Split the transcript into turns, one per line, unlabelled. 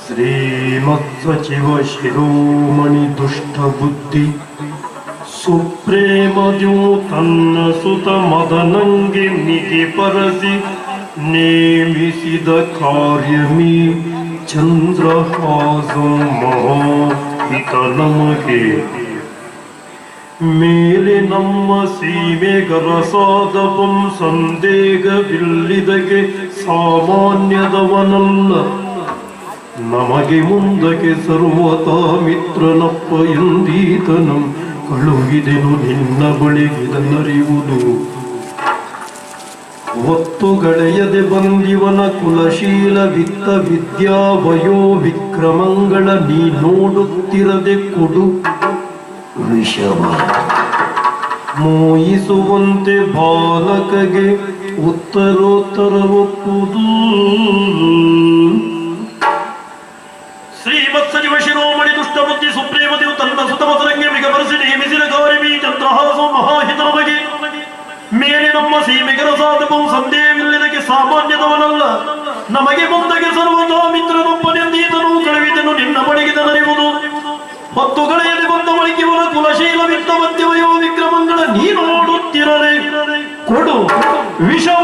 ಶ್ರೀಮತ್ಸಚಿವ ಶಿರೋಮಣಿ ದುಷ್ಟ ಬುದ್ಧಿ ಸುಪ್ರೇಮದ್ಯೂ ತನ್ನ ಸುತ ಮದನಂಗೆ ಮಿತಿ ಪರಸಿ ನೇಮಿಸಿದ ಕಾರ್ಯಮೀ ಚಂದ್ರಹಾಸಂ ಮಹಾಹಿತ ನಮಗೆ ಮೇಲೆ ನಮ್ಮ ಸೀಮೆಗರಸಾದಪಂ ಸಂದೇಹವಿಲ್ಲಿದಗೆ ಸಾಮಾನ್ಯದವನಲ್ಲ ನಮಗೆ ಮುಂದಕ್ಕೆ ಸರ್ವತಾ ಮಿತ್ರನಪ್ಪ ಎಂದೀತನಂ ಕಳುಹಿದೆನು ನಿನ್ನ ಬಳಿಗಿದನರಿಯುವುದು ಒತ್ತುಗಳೆಯದೆ ಬಂದಿವನ ಕುಲಶೀಲ ವಿತ್ತ ವಿದ್ಯಾ ವಯೋ ವಿಕ್ರಮಗಳ ನೀ ನೋಡುತ್ತಿರದೆ ಕೊಡು ವಿಷಮ ಮೋಯಿಸುವಂತೆ ಬಾಲಕಗೆ ಉತ್ತರೋತ್ತರ ಒಪ್ಪುವುದು ಶ್ರೀಮತ್ಸಚಿವ ಶಿರೋಮಣಿ ದುಷ್ಟ ಬುದ್ಧಿ ಸುಪ್ರೇಮದಿಯು ತನ್ನ ಸುತಮತರಂಗೆ ಮಿಗಬರಸಿ ನೇಮಿಸಿದ ಗೌರವಿ ಚಂದ್ರಹಾಸೋ ಮಹಾಹಿತ ನಮಗೆ ಮೇಲೆ ನಮ್ಮ ಸೀಮೆಗರಸಾದಪಂ ಸಂದೇಹವಿಲ್ಲದಕ್ಕೆ ಸಾಮಾನ್ಯದವನಲ್ಲ ನಮಗೆ ಮುಂದಕ್ಕೆ ಸರ್ವತಾ ಮಿತ್ರನೊಬ್ಬನೆಂದೀತನು ಕಳುಹಿದನು ನಿನ್ನ ಬಳಿಗಿದನರಿಯುವುದು ಹೊತ್ತುಗಳೆಯದೆ ಬಂದ ಬಳಿಕೆವರ ಕುಲಶೀಲ ವಿತ್ತ ಮಧ್ಯವಯೋ ವಿಕ್ರಮಗಳ ನೀ ನೋಡುತ್ತಿರದೆ ಕೊಡು ವಿಷವ